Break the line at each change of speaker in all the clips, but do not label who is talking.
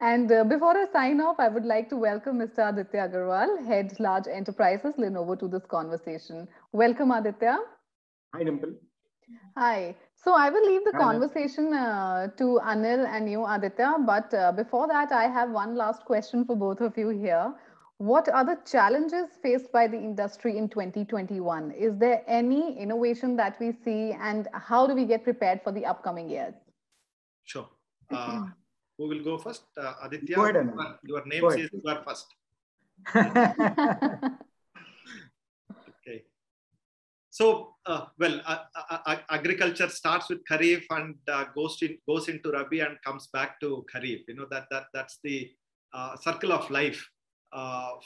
And before I sign off, I would like to welcome Mr. Aditya Agarwal, Head Large Enterprises, Lenovo, to this conversation. Welcome, Aditya.
Hi, Dimple.
Hi. So I will leave the
Hi, Anil.
conversation to Anil and you, Aditya. But before that, I have one last question for both of you here. What are the challenges faced by the industry in 2021? Is there any innovation that we see, and how do we get prepared for the upcoming years?
Sure. Who will go first?
Go
Aditya,
ahead, Anil.
your name
Go ahead,
says
please.
you are first. Okay. So, agriculture starts with Kharif and goes into Rabi and comes back to Kharif. You know that's the circle of life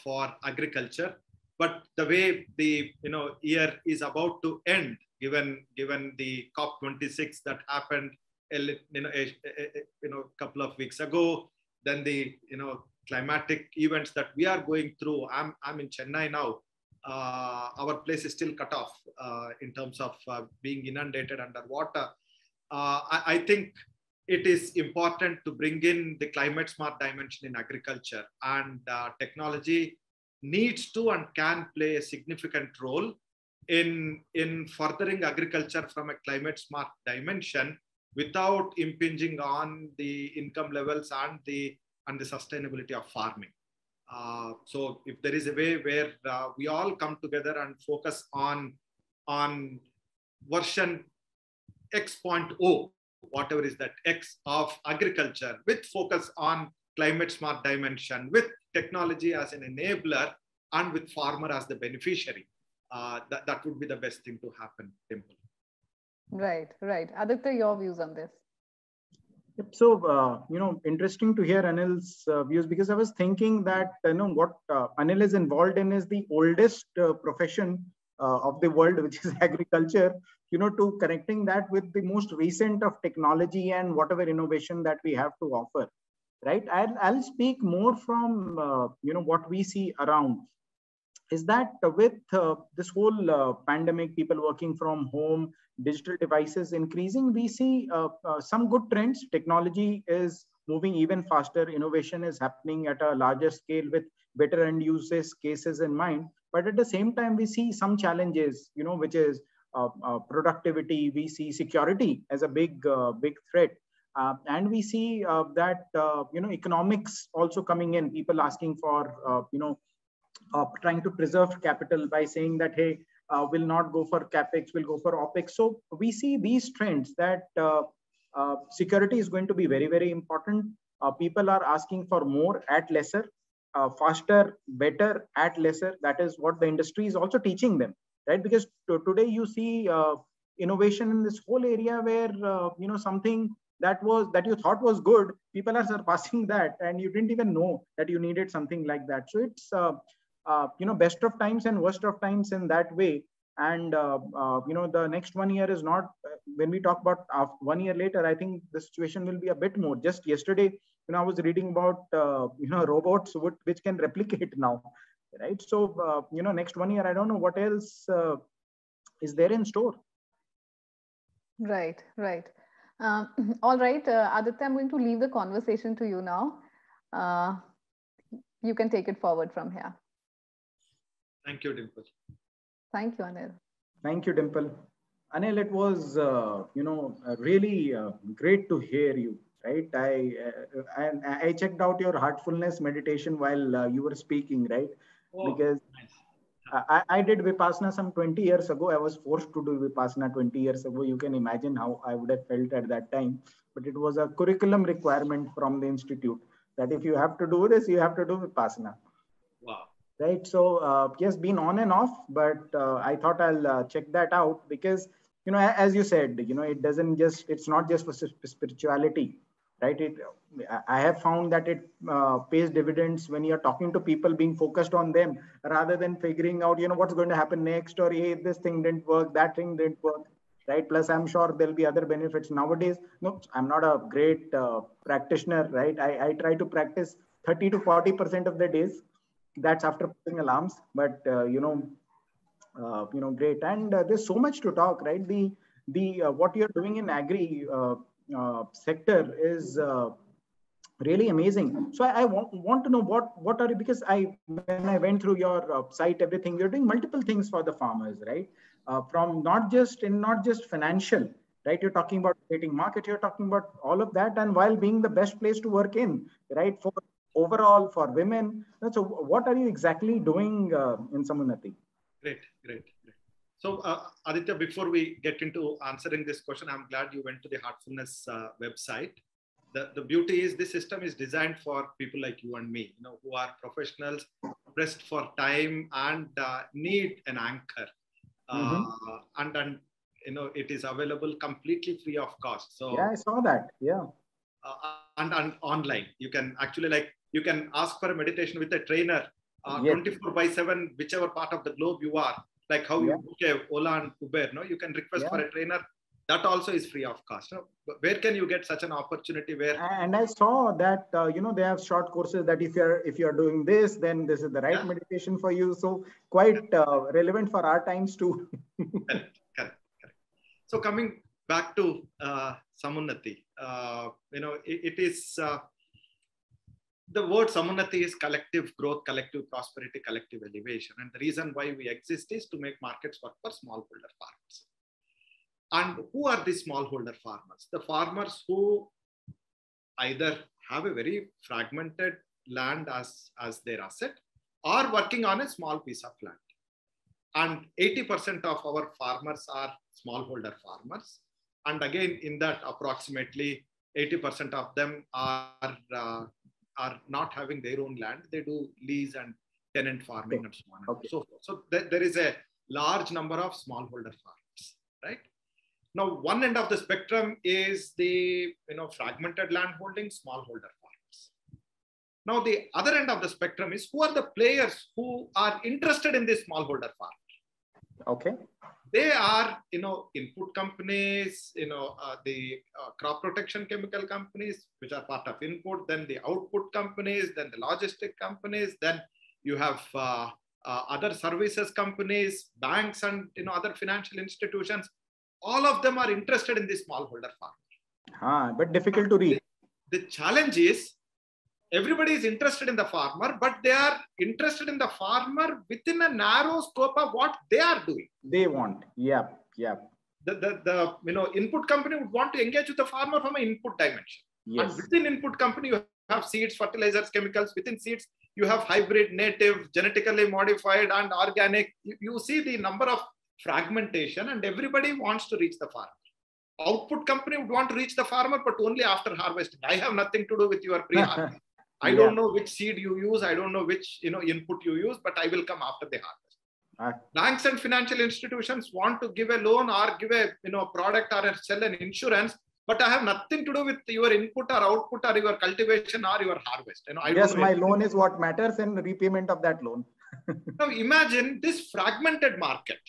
for agriculture. But the way the year is about to end, given the COP26 that happened a couple of weeks ago, then the climatic events that we are going through. I'm in Chennai now. Our place is still cut off in terms of being inundated underwater. I think it is important to bring in the climate smart dimension in agriculture, and technology needs to and can play a significant role in furthering agriculture from a climate smart dimension without impinging on the income levels and the sustainability of farming. So if there is a way where we all come together and focus on version X.0, whatever is that X of agriculture, with focus on climate smart dimension, with technology as an enabler, and with farmer as the beneficiary, that would be the best thing to happen, Dimple.
Right, right. Aditya, your views on this?
Yep. So, interesting to hear Anil's views, because I was thinking that, what Anil is involved in is the oldest profession of the world, which is agriculture, to connecting that with the most recent of technology and whatever innovation that we have to offer, right? I'll speak more from, what we see around. Is that with this whole pandemic, people working from home, digital devices increasing, we see some good trends. Technology is moving even faster. Innovation is happening at a larger scale with better end uses cases in mind. But at the same time, we see some challenges, which is productivity. We see security as a big threat. And we see that, economics also coming in, people asking for, trying to preserve capital by saying that, hey, we'll not go for capex, we'll go for opex. So we see these trends that security is going to be very, very important. People are asking for more at lesser, faster, better at lesser. That is what the industry is also teaching them, right? Because today you see innovation in this whole area where something that you thought was good, people are surpassing that, and you didn't even know that you needed something like that. So it's best of times and worst of times in that way. And the next 1 year is not, when we talk about 1 year later, I think the situation will be a bit more. Just yesterday, I was reading about robots which can replicate now, right? So next 1 year, I don't know what else is there in store.
Right, right. All right, Aditya, I'm going to leave the conversation to you now. You can take it forward from here.
Thank you, Dimple.
Thank you, Anil.
Thank you, Dimple. Anil, it was really great to hear you. Right, I checked out your heartfulness meditation while you were speaking, right?
Oh,
because
nice.
I did Vipassana some 20 years ago. I was forced to do Vipassana 20 years ago. You can imagine how I would have felt at that time. But it was a curriculum requirement from the institute that if you have to do this, you have to do Vipassana.
Wow.
Right. So, yes, been on and off, but I thought I'll check that out because, as you said, it's not just for spirituality, right? I have found that it pays dividends when you're talking to people, being focused on them rather than figuring out, what's going to happen next, or, hey, this thing didn't work, that thing didn't work, right? Plus, I'm sure there'll be other benefits nowadays. No, I'm not a great practitioner, right? I try to practice 30 to 40% of the days. That's after putting alarms, but great. And there's so much to talk, right? The what you're doing in agri sector is Really amazing. So I want to know what are, because when I went through your site, everything, you're doing multiple things for the farmers, right? From not just financial, right? You're talking about creating market, you're talking about all of that, and while being the best place to work in, right? For overall for women. So what are you exactly doing in Samunnati?
Great, great, great. So Aditya, before we get into answering this question, I'm glad you went to the Heartfulness website. The beauty is this system is designed for people like you and me, who are professionals, pressed for time and need an anchor. And it is available completely free of cost. So
yeah, I saw that. Yeah.
And online, you can actually you can ask for a meditation with a trainer 24/7, whichever part of the globe you are, like how you book a Ola and Uber. You can request for a trainer. That also is free of cost. Where can you get such an opportunity? Where?
And I saw that they have short courses that if you're doing this, then this is the right meditation for you. So quite relevant for our times too.
Correct. So coming back to Samunnati, it is the word Samunnati is collective growth, collective prosperity, collective elevation, and the reason why we exist is to make markets work for smallholder farmers. And who are these smallholder farmers? The farmers who either have a very fragmented land as their asset or working on a small piece of land. And 80% of our farmers are smallholder farmers. And again, in that, approximately 80% of them are not having their own land. They do lease and tenant farming and so on and so forth. So there is a large number of smallholder farmers, right? Now, one end of the spectrum is the fragmented land holding smallholder farmers. Now, the other end of the spectrum is who are the players who are interested in this smallholder farm.
Okay.
They are, input companies, the crop protection chemical companies, which are part of input, then the output companies, then the logistic companies, then you have other services companies, banks, and other financial institutions. All of them are interested in this smallholder farmer.
But difficult to read.
The challenge is everybody is interested in the farmer, but they are interested in the farmer within a narrow scope of what they are doing.
They want. Yeah.
The input company would want to engage with the farmer from an input dimension.
Yes.
And within input company, you have seeds, fertilizers, chemicals. Within seeds, you have hybrid, native, genetically modified, and organic. You see the number of fragmentation, and everybody wants to reach the farmer. Output company would want to reach the farmer, but only after harvesting. I have nothing to do with your pre-harvest. I don't know which seed you use. I don't know which input you use, but I will come after the harvest. Banks and financial institutions want to give a loan or give a product or sell an insurance, but I have nothing to do with your input or output or your cultivation or your harvest.
My loan is what matters and repayment of that loan.
Now imagine this fragmented market.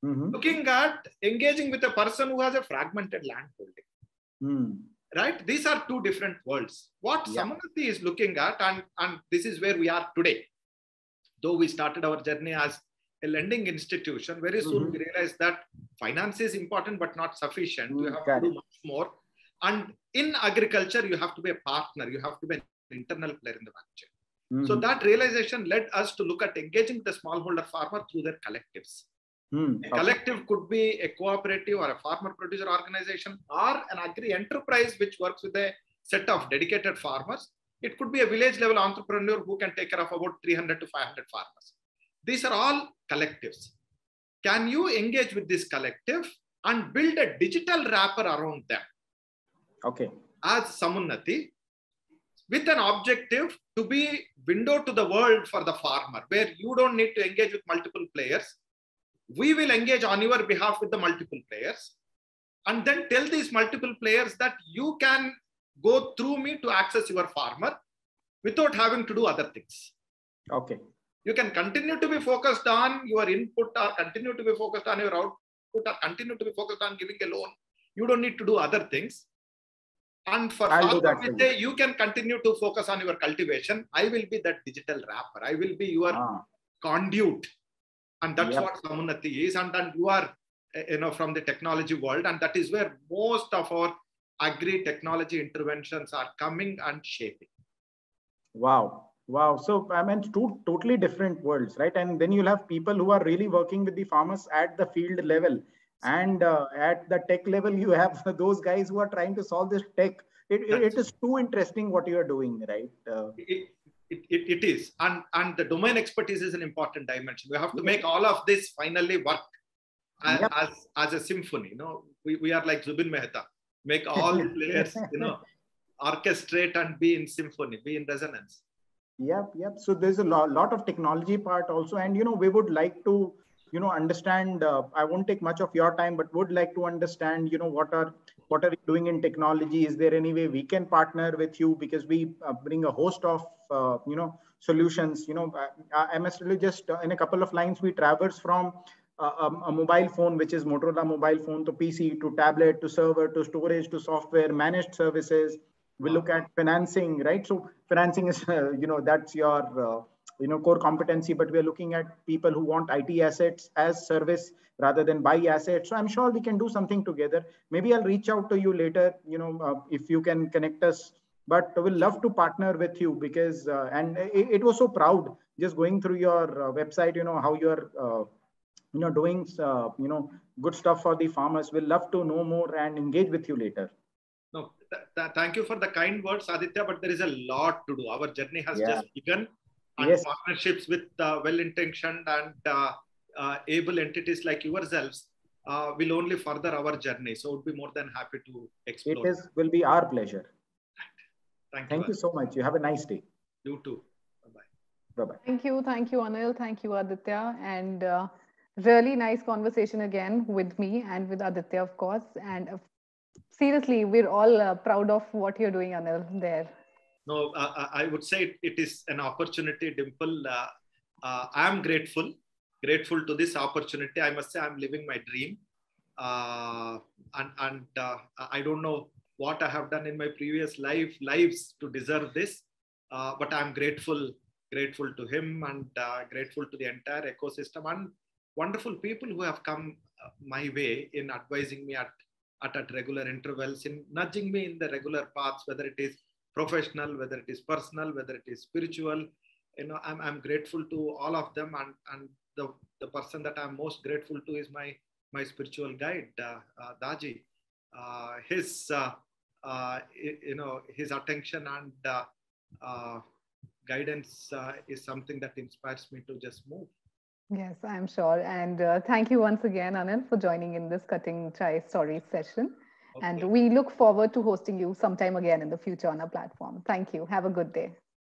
Looking at engaging with a person who has a fragmented land holding. Right? These are two different worlds. What Samunnati is looking at, and this is where we are today. Though we started our journey as a lending institution, very soon we realized that finance is important but not sufficient. You have to do much more. And in agriculture, you have to be a partner. You have to be an internal player in the value chain. So that realization led us to look at engaging the smallholder farmer through their collectives. A collective could be a cooperative or a farmer producer organization or an agri enterprise which works with a set of dedicated farmers. It could be a village level entrepreneur who can take care of about 300 to 500 farmers. These are all collectives. Can you engage with this collective and build a digital wrapper around them?
Okay.
As Samunnati, with an objective to be window to the world for the farmer, where you don't need to engage with multiple players. We will engage on your behalf with the multiple players and then tell these multiple players that you can go through me to access your farmer without having to do other things.
Okay.
You can continue to be focused on your input or continue to be focused on your output or continue to be focused on giving a loan. You don't need to do other things. And for farmer, you can continue to focus on your cultivation. I will be that digital wrapper. I will be your conduit. And that's what Samunnati is. And you are, from the technology world. And that is where most of our agri-technology interventions are coming and shaping.
Wow. Wow. So, I mean, two totally different worlds, right? And then you'll have people who are really working with the farmers at the field level. And at the tech level, you have those guys who are trying to solve this tech. It is too interesting what you are doing, right?
It is. And the domain expertise is an important dimension. We have to make all of this finally work as a symphony. You know, we are like Zubin Mehta. Make all the players, you know, orchestrate and be in symphony, be in resonance.
Yep. So there's a lot of technology part also. And, you know, we would like to, you know, understand, I won't take much of your time, but would like to understand, you know, what are you doing in technology? Is there any way we can partner with you? Because we bring a host of, you know, solutions. You know, I must tell you just in a couple of lines, we traverse from a mobile phone, which is Motorola mobile phone, to PC, to tablet, to server, to storage, to software, managed services. We look at financing, right? So financing is, you know, that's your, you know, core competency, but we're looking at people who want IT assets as service rather than buy assets. So I'm sure we can do something together. Maybe I'll reach out to you later, you know, if you can connect us, but we'll love to partner with you because, and it was so proud just going through your website, you know, how you're, you know, doing, you know, good stuff for the farmers. We'll love to know more and engage with you later.
No, thank you for the kind words, Aditya, but there is a lot to do. Our journey has just begun, and partnerships with well-intentioned and able entities like yourselves will only further our journey. So we'll be more than happy to explore.
It will be our pleasure.
Thank
you so much. You have a nice day.
You too.
Bye-bye. Bye-bye.
Thank you, Anil. Thank you, Aditya. And really nice conversation again with me and with Aditya, of course. And seriously, we're all proud of what you're doing, Anil, there.
No, I would say it is an opportunity, Dimple. I'm grateful to this opportunity. I must say I'm living my dream. And I don't know what I have done in my previous lives to deserve this. But I'm grateful to him and grateful to the entire ecosystem and wonderful people who have come my way in advising me at regular intervals, in nudging me in the regular paths, whether it is professional, whether it is personal, whether it is spiritual. You know, I'm grateful to all of them, and the person that I'm most grateful to is my spiritual guide, Daji. His you know, his attention and guidance is something that inspires me to just move.
Yes, I'm sure. And thank you once again, Anil, for joining in this Cutting Chai Stories session. Okay. And we look forward to hosting you sometime again in the future on our platform. Thank you. Have a good day.